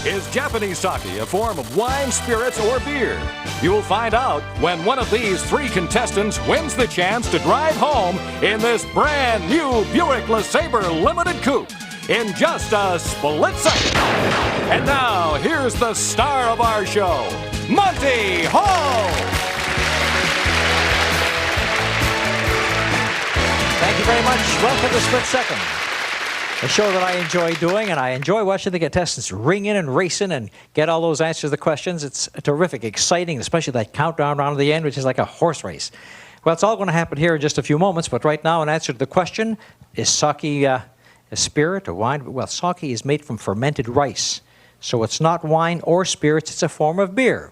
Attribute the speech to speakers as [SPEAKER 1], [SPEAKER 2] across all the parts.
[SPEAKER 1] Is Japanese sake a form of wine, spirits, or beer? You will find out when one of these three contestants wins the chance to drive home in this brand new Buick LeSabre Limited Coupe in just a split second. And now, here's the star of our show, Monty Hall!
[SPEAKER 2] Thank you very much. Welcome to Split Second, a show that I enjoy doing, and I enjoy watching the contestants ring in and race in and get all those answers to the questions. It's terrific, exciting, especially that countdown round at the end, which is like a horse race. Well, it's all going to happen here in just a few moments, but right now, in answer to the question, is sake a spirit or wine? Well, sake is made from fermented rice, so it's not wine or spirits, it's a form of beer.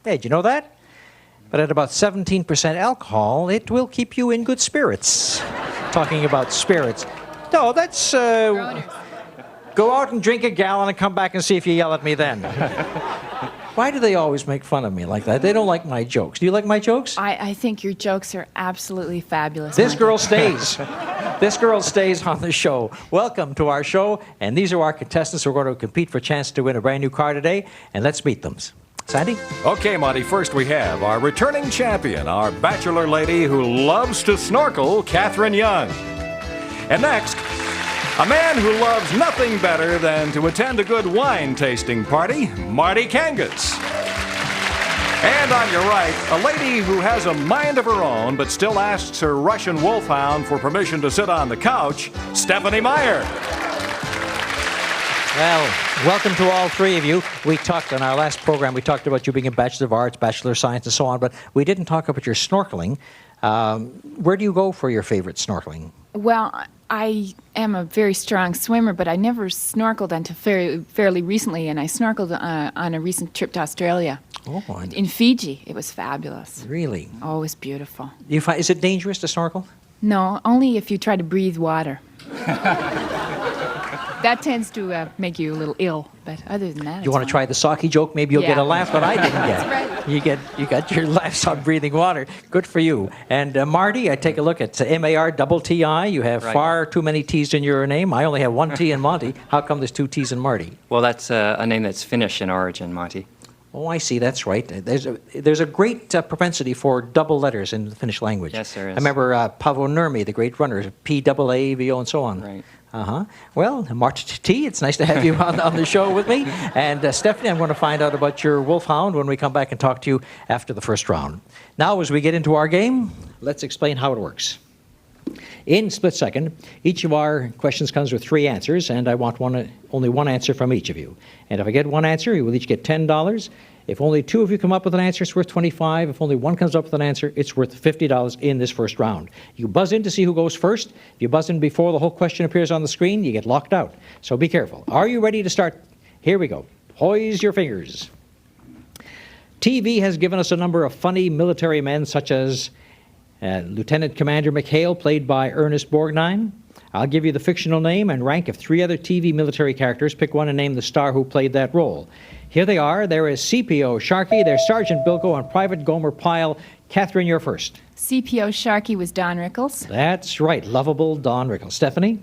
[SPEAKER 2] Hey, did you know that? But at about 17% alcohol, it will keep you in good spirits. Talking about spirits. No, that's... go out and drink a gallon and come back and see if you yell at me then. Why do they always make fun of me like that? They don't like my jokes. Do you like my jokes?
[SPEAKER 3] I think your jokes are absolutely fabulous.
[SPEAKER 2] This girl stays. This girl stays on the show. Welcome to our show, and these are our contestants who are going to compete for a chance to win a brand new car today, and let's meet them. Sandy?
[SPEAKER 1] Okay, Monty, first we have our returning champion, our bachelor lady who loves to snorkel, Catherine Young. And next, a man who loves nothing better than to attend a good wine tasting party, Marty Kangas. And on your right, a lady who has a mind of her own but still asks her Russian wolfhound for permission to sit on the couch, Stephanie Meyer.
[SPEAKER 2] Well, welcome to all three of you. We talked on our last program, we talked about you being a Bachelor of Arts, Bachelor of Science, and so on, but we didn't talk about your snorkeling. Where do you go for your favorite snorkeling?
[SPEAKER 3] Well, I am a very strong swimmer, but I never snorkeled until fairly recently, and I snorkeled on a recent trip to Australia.
[SPEAKER 2] Oh,
[SPEAKER 3] in Fiji. It was fabulous.
[SPEAKER 2] Really?
[SPEAKER 3] Oh, it was beautiful.
[SPEAKER 2] Is it dangerous to snorkel?
[SPEAKER 3] No, only if you try to breathe water. That tends to make you a little ill, but other than that,
[SPEAKER 2] you want to try the sake joke? Maybe you'll get a laugh that I didn't get.
[SPEAKER 3] That's right.
[SPEAKER 2] You got your laughs on breathing water. Good for you. And Marty, I take a look at M-A-R-T-T-I. You have far too many T's in your name. I only have one T in Monty. How come there's two T's in Marty?
[SPEAKER 4] Well, that's a name that's Finnish in origin, Monty.
[SPEAKER 2] Oh, I see. That's right. There's a great propensity for double letters in the Finnish language.
[SPEAKER 4] Yes, there is.
[SPEAKER 2] I remember Paavo Nurmi, the great runner, P-A-A-V-O and so on.
[SPEAKER 4] Right.
[SPEAKER 2] Well, Marty T, it's nice to have you on the show with me. And Stephanie, I'm going to find out about your wolfhound when we come back and talk to you after the first round. Now, as we get into our game, let's explain how it works. In split second, each of our questions comes with three answers, and I want only one answer from each of you. And if I get one answer, you will each get $10. If only two of you come up with an answer, it's worth $25. If only one comes up with an answer, it's worth $50 in this first round. You buzz in to see who goes first. If you buzz in before the whole question appears on the screen, you get locked out. So be careful. Are you ready to start? Here we go. Poise your fingers. TV has given us a number of funny military men, such as Lieutenant Commander McHale, played by Ernest Borgnine. I'll give you the fictional name and rank of three other TV military characters. Pick one and name the star who played that role. Here they are. There is CPO Sharkey, there's Sergeant Bilko, and Private Gomer Pyle. Catherine, you're first.
[SPEAKER 3] CPO Sharkey was Don Rickles.
[SPEAKER 2] That's right, lovable Don Rickles. Stephanie?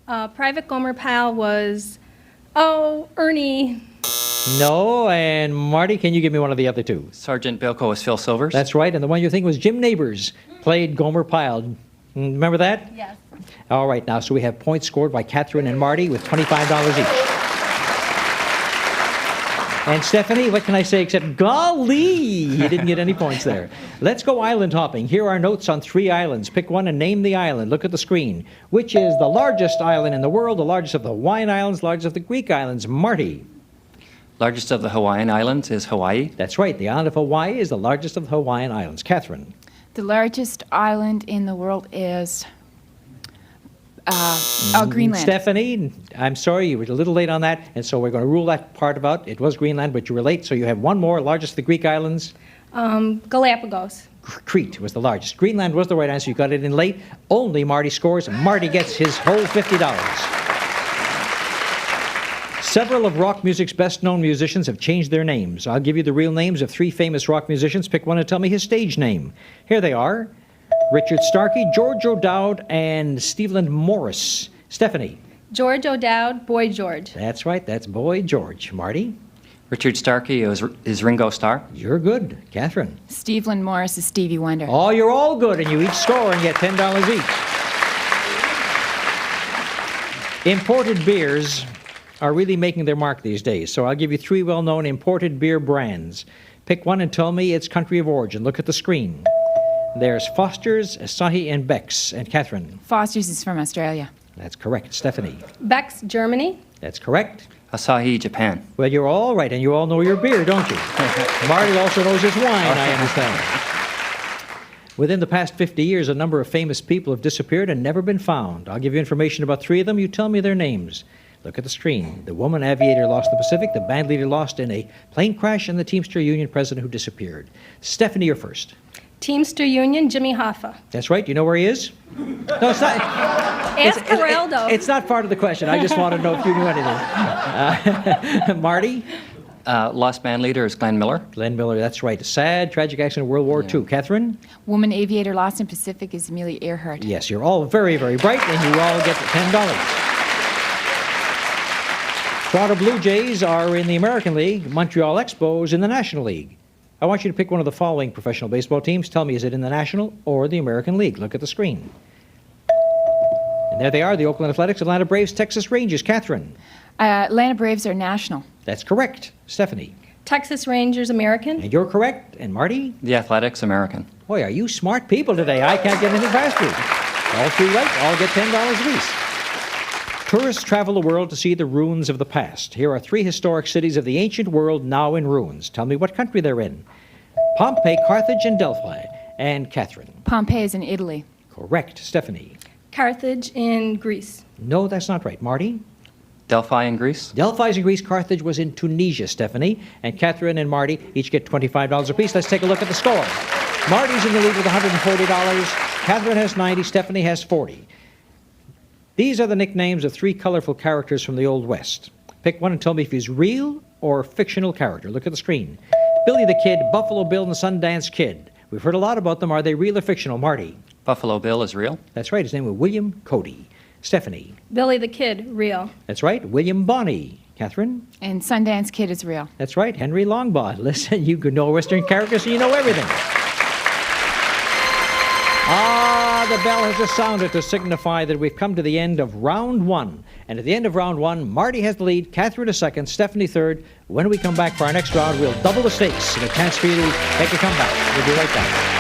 [SPEAKER 5] Private Gomer Pyle was, Ernie.
[SPEAKER 2] No, and Marty, can you give me one of the other two?
[SPEAKER 4] Sergeant Bilko was Phil Silvers.
[SPEAKER 2] That's right, and the one you're thinking was Jim Neighbors, played Gomer Pyle. Remember that?
[SPEAKER 5] Yes.
[SPEAKER 2] All right, now, so we have points scored by Catherine and Marty with $25 each. And Stephanie, what can I say except golly, you didn't get any points there. Let's go island hopping. Here are notes on three islands. Pick one and name the island. Look at the screen. Which is the largest island in the world, the largest of the Hawaiian Islands, largest of the Greek islands? Marty.
[SPEAKER 4] Largest of the Hawaiian Islands is Hawaii.
[SPEAKER 2] That's right. The island of Hawaii is the largest of the Hawaiian Islands. Catherine.
[SPEAKER 3] The largest island in the world is Greenland.
[SPEAKER 2] Stephanie, I'm sorry, you were a little late on that, and so we're going to rule that part about. It was Greenland, but you were late, so you have one more. Largest of the Greek islands?
[SPEAKER 5] Galapagos.
[SPEAKER 2] Crete was the largest. Greenland was the right answer. You got it in late. Only Marty scores, and Marty gets his whole $50. Several of rock music's best-known musicians have changed their names. I'll give you the real names of three famous rock musicians. Pick one and tell me his stage name. Here they are. Richard Starkey, George O'Dowd, and Stevland Morris. Stephanie.
[SPEAKER 5] George O'Dowd, Boy George.
[SPEAKER 2] That's right. That's Boy George. Marty,
[SPEAKER 4] Richard Starkey is Ringo Starr.
[SPEAKER 2] you're good. Catherine.
[SPEAKER 3] Steve Lynn Morris is Stevie Wonder.
[SPEAKER 2] Oh, you're all good, and you each score and get $10 each. Imported beers are really making their mark these days, so I'll give you 3 well-known imported beer brands. Pick one and tell me its country of origin. Look at the screen. There's Foster's, Asahi, and Beck's. And Catherine.
[SPEAKER 3] Foster's is from Australia.
[SPEAKER 2] That's correct. Stephanie.
[SPEAKER 5] Beck's, Germany.
[SPEAKER 2] That's correct.
[SPEAKER 4] Asahi, Japan.
[SPEAKER 2] Well, you're all right, and you all know your beer, don't you? Marty also knows his wine, I understand. Within the past 50 years, a number of famous people have disappeared and never been found. I'll give you information about 3 of them. You tell me their names. Look at the screen. The woman aviator lost the Pacific, the band leader lost in a plane crash, and the Teamster Union president who disappeared. Stephanie, you're first.
[SPEAKER 5] Teamster Union, Jimmy Hoffa.
[SPEAKER 2] That's right. You know where he is? No, it's not.
[SPEAKER 5] Ask Geraldo.
[SPEAKER 2] It's not part of the question. I just want to know if you knew anything. Marty?
[SPEAKER 4] Lost band leader is Glenn Miller.
[SPEAKER 2] Glenn Miller, that's right. A sad, tragic accident in World War II. Catherine?
[SPEAKER 3] Woman aviator lost in Pacific is Amelia Earhart.
[SPEAKER 2] Yes, you're all very, very bright, and you all get $10. Toronto Blue Jays are in the American League. Montreal Expos in the National League. I want you to pick one of the following professional baseball teams. Tell me, is it in the National or the American League? Look at the screen. And there they are, the Oakland Athletics, Atlanta Braves, Texas Rangers. Catherine?
[SPEAKER 3] Atlanta Braves are national.
[SPEAKER 2] That's correct. Stephanie?
[SPEAKER 5] Texas Rangers, American.
[SPEAKER 2] And you're correct. And Marty?
[SPEAKER 4] The Athletics, American.
[SPEAKER 2] Boy, are you smart people today. I can't get anything past you. All 3 right, all get $10 apiece. Tourists travel the world to see the ruins of the past. Here are 3 historic cities of the ancient world now in ruins. Tell me what country they're in. Pompeii, Carthage, and Delphi. And Catherine.
[SPEAKER 3] Pompeii is in Italy.
[SPEAKER 2] Correct. Stephanie.
[SPEAKER 5] Carthage in Greece.
[SPEAKER 2] No, that's not right. Marty?
[SPEAKER 4] Delphi in Greece.
[SPEAKER 2] Delphi's in Greece. Carthage was in Tunisia, Stephanie. And Catherine and Marty each get $25 apiece. Let's take a look at the score. Marty's in the lead with $140. Catherine has 90. Stephanie has 40. These are the nicknames of 3 colorful characters from the Old West. Pick one and tell me if he's real or fictional character. Look at the screen. Billy the Kid, Buffalo Bill, and the Sundance Kid. We've heard a lot about them. Are they real or fictional? Marty?
[SPEAKER 4] Buffalo Bill is real.
[SPEAKER 2] That's right. His name was William Cody. Stephanie?
[SPEAKER 5] Billy the Kid, real.
[SPEAKER 2] That's right. William Bonney. Catherine?
[SPEAKER 3] And Sundance Kid is real.
[SPEAKER 2] That's right. Henry Longbaugh. Listen, you could know Western characters and you know everything. The bell has just sounded to signify that we've come to the end of round 1. And at the end of round 1, Marty has the lead, Catherine is second, Stephanie third. When we come back for our next round, we'll double the stakes and a chance for you to make a comeback. We'll be right back.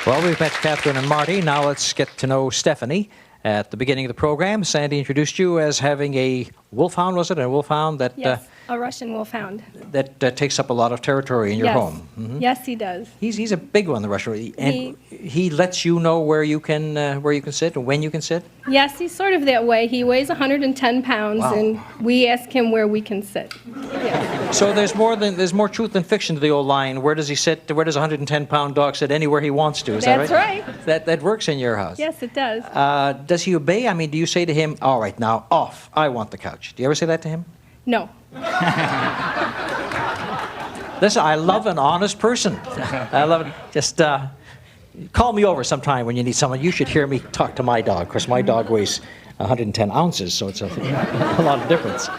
[SPEAKER 2] Well, we've met Catherine and Marty. Now let's get to know Stephanie. At the beginning of the program, Sandy introduced you as having a wolfhound, was it? A wolfhound that
[SPEAKER 5] Yes, a Russian wolfhound.
[SPEAKER 2] that takes up a lot of territory in your
[SPEAKER 5] Yes.
[SPEAKER 2] home. Mhm.
[SPEAKER 5] Yes, he does.
[SPEAKER 2] He's a big one, the Russian. And he lets you know where you can sit and when you can sit.
[SPEAKER 5] Yes, he's sort of that way. He weighs 110 pounds,
[SPEAKER 2] Wow.
[SPEAKER 5] and we ask him where we can sit.
[SPEAKER 2] So there's more truth than fiction to the old line. Where does he sit? Where does a 110-pound dog sit? Anywhere he wants to. Is
[SPEAKER 5] That's
[SPEAKER 2] that right?
[SPEAKER 5] right.
[SPEAKER 2] That works in your house.
[SPEAKER 5] Yes, it does.
[SPEAKER 2] Does he obey? I mean, do you say to him, "All right, now off. I want the couch." Do you ever say that to him?
[SPEAKER 5] No.
[SPEAKER 2] Listen, I love an honest person. I love it. Just call me over sometime when you need someone. You should hear me talk to my dog. Of course, my dog weighs 110 ounces, so it's a lot of difference.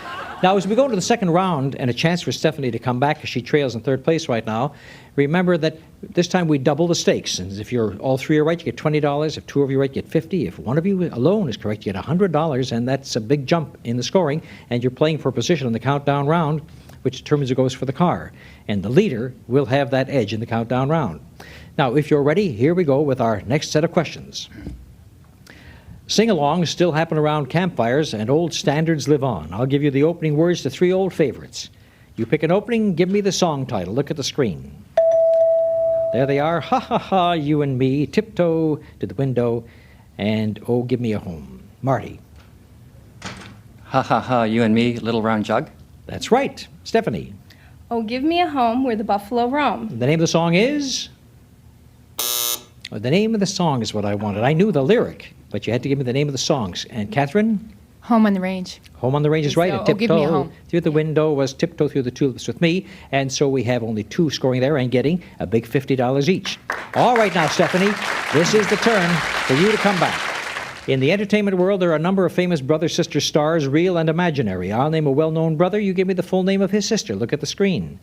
[SPEAKER 2] Now, as we go into the second round and a chance for Stephanie to come back because she trails in third place right now, remember that this time we double the stakes. And if you're all 3 are right, you get $20. If 2 of you are right, you get $50. If 1 of you alone is correct, you get $100, and that's a big jump in the scoring. And you're playing for a position in the countdown round, which determines who goes for the car. And the leader will have that edge in the countdown round. Now, if you're ready, here we go with our next set of questions. Sing-alongs still happen around campfires, and old standards live on. I'll give you the opening words to 3 old favorites. You pick an opening, give me the song title. Look at the screen. There they are. Ha, ha, ha, you and me, tiptoe to the window, and oh, give me a home. Marty.
[SPEAKER 4] Ha ha ha, you and me, little round jug.
[SPEAKER 2] That's right. Stephanie.
[SPEAKER 5] Oh, give me a home where the buffalo roam.
[SPEAKER 2] The name of the song is? The name of the song is what I wanted. I knew the lyric, but you had to give me the name of the songs. And Catherine?
[SPEAKER 3] Home on the Range.
[SPEAKER 2] Home on the Range is right.
[SPEAKER 3] So,
[SPEAKER 2] And
[SPEAKER 3] Give Me a
[SPEAKER 2] Tiptoe
[SPEAKER 3] Home.
[SPEAKER 2] Through the Window was Tiptoe Through the Tulips with me. And so we have only 2 scoring there and getting a big $50 each. All right now, Stephanie, this is the turn for you to come back. In the entertainment world, there are a number of famous brother-sister stars, real and imaginary. I'll name a well-known brother. You give me the full name of his sister. Look at the screen.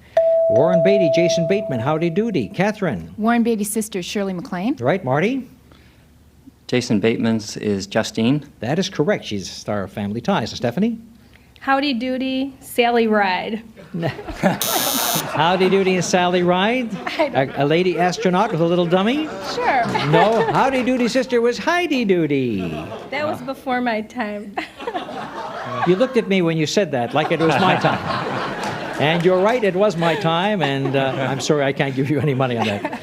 [SPEAKER 2] Warren Beatty, Jason Bateman, Howdy Doody. Catherine.
[SPEAKER 3] Warren Beatty's sister, Shirley MacLaine.
[SPEAKER 2] Right, Marty?
[SPEAKER 4] Jason Bateman's is Justine.
[SPEAKER 2] That is correct. She's a star of Family Ties. Stephanie?
[SPEAKER 5] Howdy Doody, Sally Ride.
[SPEAKER 2] Howdy Doody and Sally Ride. A lady astronaut with a little dummy.
[SPEAKER 5] Sure.
[SPEAKER 2] No, Howdy Doody's sister was Heidi Doody.
[SPEAKER 5] That was before my time.
[SPEAKER 2] You looked at me when you said that like it was my time. And you're right, it was my time, and I'm sorry I can't give you any money on that.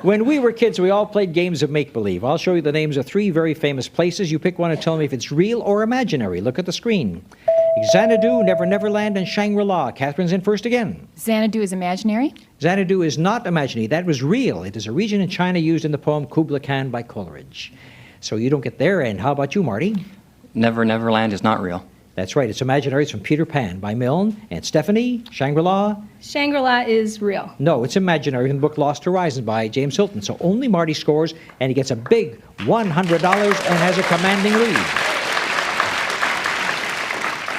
[SPEAKER 2] When we were kids, we all played games of make-believe. I'll show you the names of 3 very famous places. You pick one and tell me if it's real or imaginary. Look at the screen. Xanadu, Never Never Land, and Shangri-La. Catherine's in first again.
[SPEAKER 3] Xanadu is imaginary.
[SPEAKER 2] Xanadu is not imaginary. That was real. It is a region in China used in the poem Kubla Khan by Coleridge. So you don't get there. And how about you, Marty?
[SPEAKER 4] Never Never Land is not real.
[SPEAKER 2] That's right. It's imaginary. It's from Peter Pan by Milne. And Stephanie, Shangri-La?
[SPEAKER 5] Shangri-La is real.
[SPEAKER 2] No, it's imaginary in the book Lost Horizon by James Hilton. So only Marty scores, and he gets a big $100 and has a commanding lead.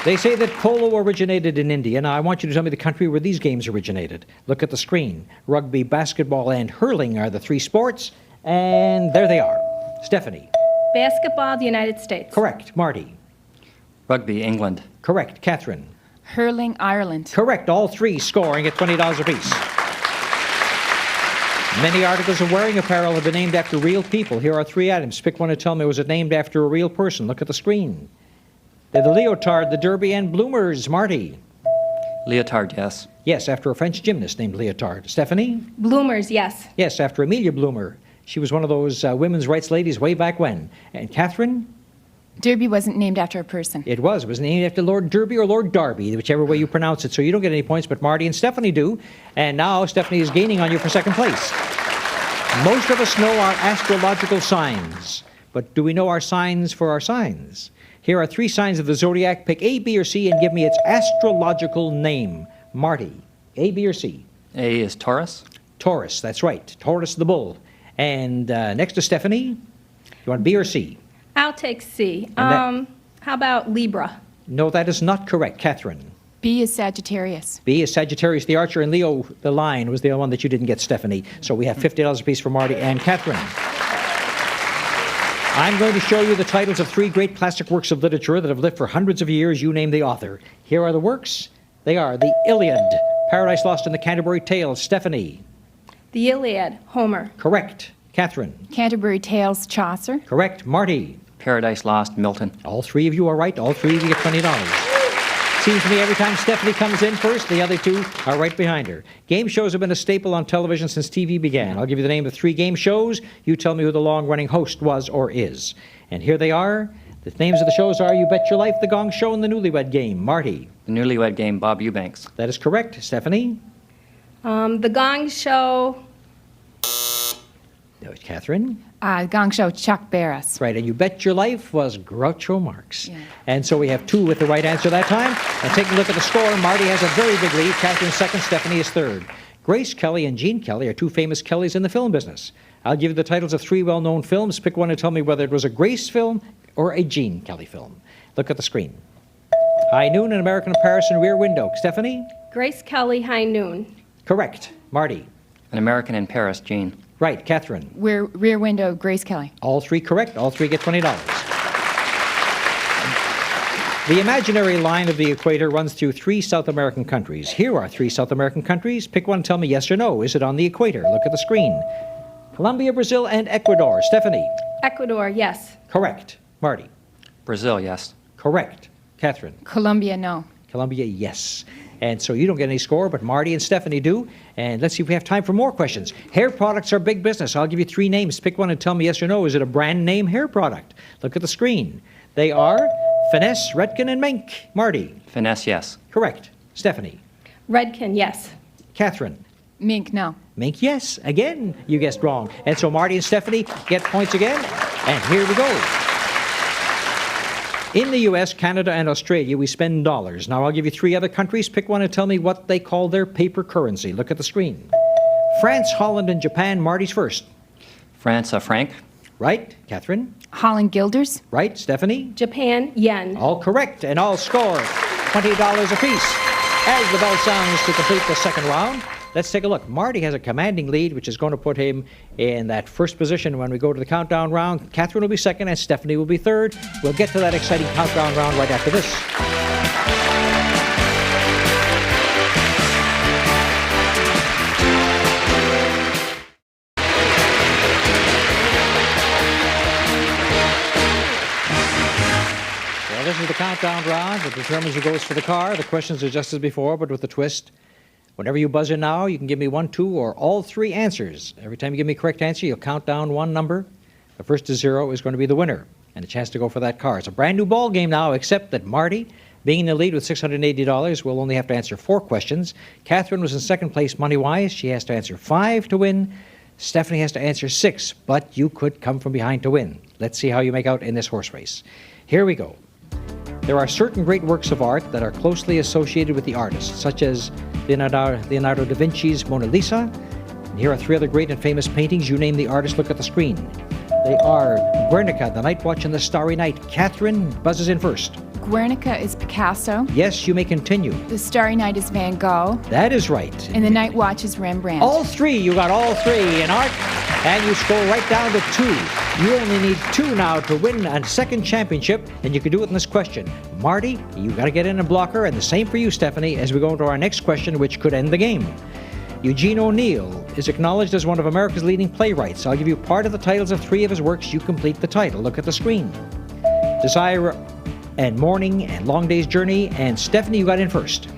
[SPEAKER 2] They say that polo originated in India. Now, I want you to tell me the country where these games originated. Look at the screen. Rugby, basketball, and hurling are the 3 sports. And there they are. Stephanie.
[SPEAKER 5] Basketball, the United States.
[SPEAKER 2] Correct. Marty.
[SPEAKER 4] Rugby, England.
[SPEAKER 2] Correct. Catherine.
[SPEAKER 3] Hurling, Ireland.
[SPEAKER 2] Correct. All 3 scoring at $20 apiece. Many articles of wearing apparel have been named after real people. Here are 3 items. Pick one and tell me, was it named after a real person? Look at the screen. They're the leotard, the derby, and bloomers. Marty.
[SPEAKER 4] Leotard, yes.
[SPEAKER 2] Yes, after a French gymnast named Leotard. Stephanie?
[SPEAKER 5] Bloomers, yes.
[SPEAKER 2] Yes, after Amelia Bloomer. She was one of those women's rights ladies way back when. And Catherine?
[SPEAKER 3] Derby wasn't named after a person.
[SPEAKER 2] It was. It was named after Lord Derby or Lord Darby, whichever way you pronounce it. So you don't get any points, but Marty and Stephanie do. And now Stephanie is gaining on you for second place. Most of us know our astrological signs. But do we know our signs for our signs? Here are 3 signs of the zodiac. Pick A, B, or C and give me its astrological name. Marty, A, B, or C?
[SPEAKER 4] A is Taurus.
[SPEAKER 2] Taurus, that's right. Taurus the bull. And next to Stephanie, you want B or C?
[SPEAKER 5] I'll take C.
[SPEAKER 2] that-
[SPEAKER 5] How about Libra?
[SPEAKER 2] No, that is not correct. Catherine.
[SPEAKER 3] B is Sagittarius.
[SPEAKER 2] B is Sagittarius the Archer, and Leo the Lion was the one that you didn't get, Stephanie. So we have $50 apiece for Marty and Catherine. I'm going to show you the titles of 3 great classic works of literature that have lived for hundreds of years. You name the author. Here are the works. They are the Iliad, Paradise Lost and the Canterbury Tales. Stephanie.
[SPEAKER 5] The Iliad, Homer.
[SPEAKER 2] Correct. Catherine.
[SPEAKER 3] Canterbury Tales, Chaucer.
[SPEAKER 2] Correct. Marty.
[SPEAKER 4] Paradise Lost, Milton.
[SPEAKER 2] All 3 of you are right. All 3 of you get $20. Seems to me every time Stephanie comes in first, the other 2 are right behind her. Game shows have been a staple on television since TV began. I'll give you the name of 3 game shows. You tell me who the long-running host was or is. And here they are. The names of the shows are You Bet Your Life, The Gong Show, and The Newlywed Game. Marty.
[SPEAKER 4] The Newlywed Game, Bob Eubanks.
[SPEAKER 2] That is correct. Stephanie.
[SPEAKER 5] The Gong Show,
[SPEAKER 2] That was Catherine.
[SPEAKER 3] Gong Show, Chuck Barris.
[SPEAKER 2] Right, and You Bet Your Life was Groucho Marx.
[SPEAKER 3] Yeah.
[SPEAKER 2] And so we have 2 with the right answer that time. And taking a look at the score, Marty has a very big lead. Catherine second, Stephanie is third. Grace Kelly and Gene Kelly are 2 famous Kellys in the film business. I'll give you the titles of 3 well-known films. Pick one and tell me whether it was a Grace film or a Gene Kelly film. Look at the screen. High Noon, An American in Paris, and Rear Window. Stephanie?
[SPEAKER 5] Grace Kelly, High Noon.
[SPEAKER 2] Correct. Marty?
[SPEAKER 4] An American in Paris, Gene.
[SPEAKER 2] Right. Catherine?
[SPEAKER 3] Rear Window, Grace Kelly.
[SPEAKER 2] All 3 correct. All 3 get $20. The imaginary line of the equator runs through 3 South American countries. Here are 3 South American countries. Pick one and tell me yes or no. Is it on the equator? Look at the screen. Colombia, Brazil, and Ecuador. Stephanie?
[SPEAKER 5] Ecuador, yes.
[SPEAKER 2] Correct. Marty?
[SPEAKER 4] Brazil, yes.
[SPEAKER 2] Correct. Catherine?
[SPEAKER 3] Colombia, no.
[SPEAKER 2] Colombia, yes. And so you don't get any score, but Marty and Stephanie do. And let's see if we have time for more questions. Hair products are big business. I'll give you 3 names. Pick one and tell me yes or no. Is it a brand name hair product? Look at the screen. They are Finesse, Redken, and Mink. Marty?
[SPEAKER 4] Finesse, yes.
[SPEAKER 2] Correct. Stephanie?
[SPEAKER 5] Redken, yes.
[SPEAKER 2] Catherine?
[SPEAKER 3] Mink, no.
[SPEAKER 2] Mink, yes. Again, you guessed wrong. And so Marty and Stephanie get points again. And here we go. In the U.S., Canada, and Australia, we spend dollars. Now, I'll give you 3 other countries. Pick one and tell me what they call their paper currency. Look at the screen. France, Holland, and Japan. Marty's first.
[SPEAKER 4] France, franc.
[SPEAKER 2] Right. Catherine?
[SPEAKER 3] Holland Guilders.
[SPEAKER 2] Right. Stephanie?
[SPEAKER 5] Japan, yen.
[SPEAKER 2] All correct, and all score $20 apiece. As the bell sounds to complete the second round, let's take a look. Marty has a commanding lead, which is going to put him in that first position when we go to the countdown round. Catherine will be second, and Stephanie will be third. We'll get to that exciting countdown round right after this. Well, this is the countdown round. It determines who goes for the car. The questions are just as before, but with the twist. Whenever you buzz in now, you can give me 1, 2, or all 3 answers. Every time you give me a correct answer, you'll count down 1 number. The first to 0 is going to be the winner, and a chance to go for that car. It's a brand new ball game now, except that Marty, being in the lead with $680, will only have to answer 4 questions. Catherine was in second place money-wise. She has to answer 5 to win. Stephanie has to answer 6, but you could come from behind to win. Let's see how you make out in this horse race. Here we go. There are certain great works of art that are closely associated with the artist, such as Leonardo da Vinci's Mona Lisa. And here are 3 other great and famous paintings. You name the artist, look at the screen. They are Guernica, The Night Watch and the Starry Night. Catherine buzzes in first.
[SPEAKER 3] Guernica is Picasso.
[SPEAKER 2] Yes, you may continue.
[SPEAKER 3] The Starry Night is Van Gogh.
[SPEAKER 2] That is right.
[SPEAKER 3] And the Night Watch is Rembrandt.
[SPEAKER 2] All 3, you got all 3 in art, and you scroll right down to 2. You only need 2 now to win a second championship, and you can do it in this question. Marty, you got to get in and block her, and the same for you, Stephanie, as we go into our next question, which could end the game. Eugene O'Neill is acknowledged as one of America's leading playwrights. I'll give you part of the titles of 3 of his works. You complete the title. Look at the screen. Desire and Morning and Long Day's Journey, and Stephanie, you got in first.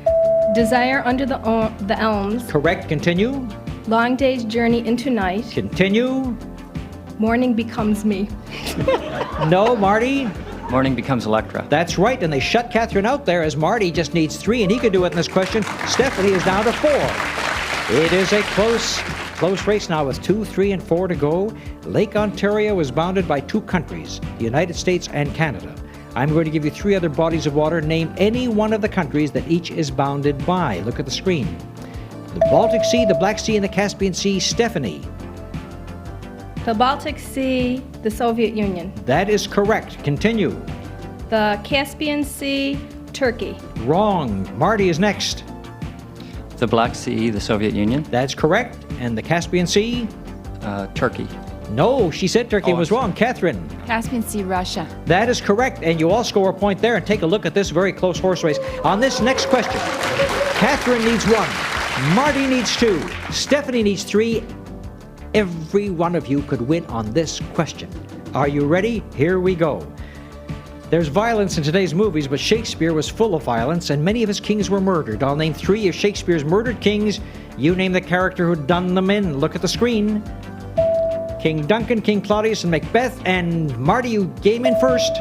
[SPEAKER 5] Desire under the elms.
[SPEAKER 2] Correct. Continue.
[SPEAKER 5] Long day's journey into night.
[SPEAKER 2] Continue.
[SPEAKER 5] Morning becomes me.
[SPEAKER 2] No, Marty.
[SPEAKER 4] Morning becomes Electra.
[SPEAKER 2] That's right, and they shut Catherine out there as Marty just needs 3, and he could do it in this question. Stephanie is down to 4. It is a close race now with 2, 3, and 4 to go. Lake Ontario is bounded by 2 countries, the United States and Canada. I'm going to give you 3 other bodies of water. Name any one of the countries that each is bounded by. Look at the screen. The Baltic Sea, the Black Sea, and the Caspian Sea. Stephanie.
[SPEAKER 5] The Baltic Sea, the Soviet Union.
[SPEAKER 2] That is correct. Continue.
[SPEAKER 5] The Caspian Sea, Turkey.
[SPEAKER 2] Wrong. Marty is next.
[SPEAKER 4] The Black Sea, the Soviet Union.
[SPEAKER 2] That's correct. And the Caspian Sea?
[SPEAKER 4] Turkey.
[SPEAKER 2] No, she said Turkey was wrong. Catherine.
[SPEAKER 3] Caspian Sea, Russia.
[SPEAKER 2] That is correct, and you all score a point there. And take a look at this very close horse race. On this next question, Catherine needs 1, Marty needs 2, Stephanie needs 3. Every one of you could win on this question. Are you ready? Here we go. There's violence in today's movies, but Shakespeare was full of violence, and many of his kings were murdered. I'll name 3 of Shakespeare's murdered kings. You name the character who done them in. Look at the screen. King Duncan, King Claudius, and Macbeth. And Marty, you game in first.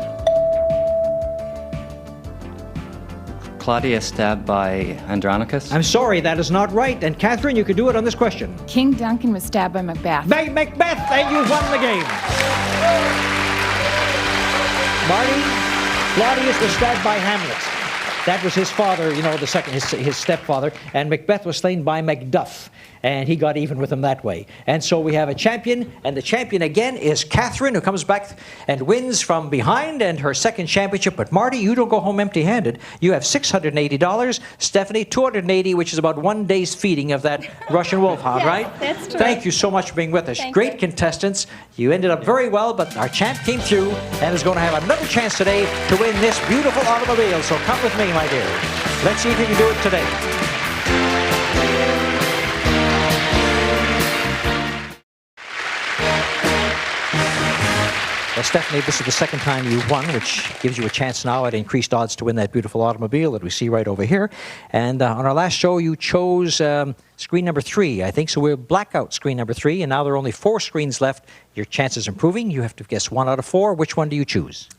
[SPEAKER 4] Claudius stabbed by Andronicus.
[SPEAKER 2] I'm sorry, that is not right. And Catherine, you could do it on this question.
[SPEAKER 3] King Duncan was stabbed by Macbeth.
[SPEAKER 2] Macbeth, and you've won the game. Marty, Claudius was stabbed by Hamlet. That was his father, you know, the second, his stepfather. And Macbeth was slain by Macduff. And he got even with him that way. And so we have a champion, and the champion again is Catherine, who comes back and wins from behind and her second championship. But Marty, you don't go home empty-handed. You have $680. Stephanie, $280, which is about 1 day's feeding of that Russian wolfhound,
[SPEAKER 5] Yes,
[SPEAKER 2] right?
[SPEAKER 5] that's true.
[SPEAKER 2] Thank you so much for being with us.
[SPEAKER 5] Thank
[SPEAKER 2] Great
[SPEAKER 5] you.
[SPEAKER 2] contestants. You ended up very well, but our champ came through and is going to have another chance today to win this beautiful automobile. So come with me, my dear. Let's see if you can do it today. Well, Stephanie, this is the second time you've won, which gives you a chance now at increased odds to win that beautiful automobile that we see right over here. And on our last show, you chose screen number 3, I think. So we'll black out screen number 3, and now there are only 4 screens left. Your chance is improving. You have to guess 1 out of 4. Which one do you choose?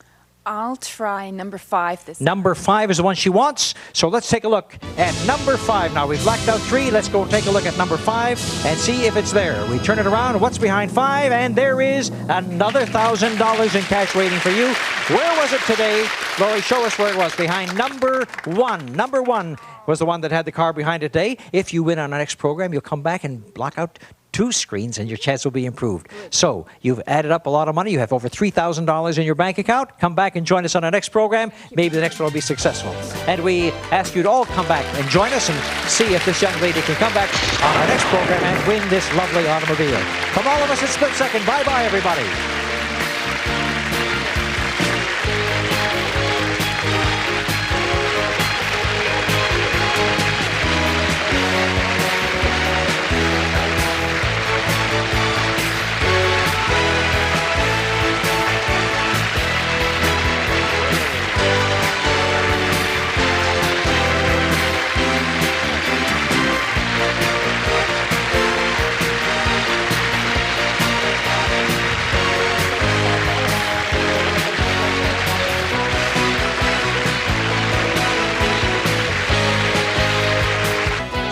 [SPEAKER 3] I'll try number 5 this
[SPEAKER 2] Number 5 is the one she wants. So let's take a look at number 5. Now we've blacked out 3. Let's go take a look at number 5 and see if it's there. We turn it around. What's behind 5? And there is another $1,000 in cash waiting for you. Where was it today? Laurie, show us where it was. Behind number 1. Number 1 was the one that had the car behind it today. If you win on our next program, you'll come back and block out 2 screens and your chance will be improved. So you've added up a lot of money. You have over $3,000 in your bank account. Come back and join us on our next program. Maybe the next one will be successful. And we ask you to all come back and join us and see if this young lady can come back on our next program and win this lovely automobile. From all of us at Split Second, bye-bye, everybody.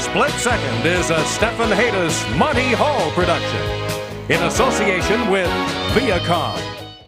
[SPEAKER 1] Split Second is a Stephen Haydas Monty Hall production in association with Viacom.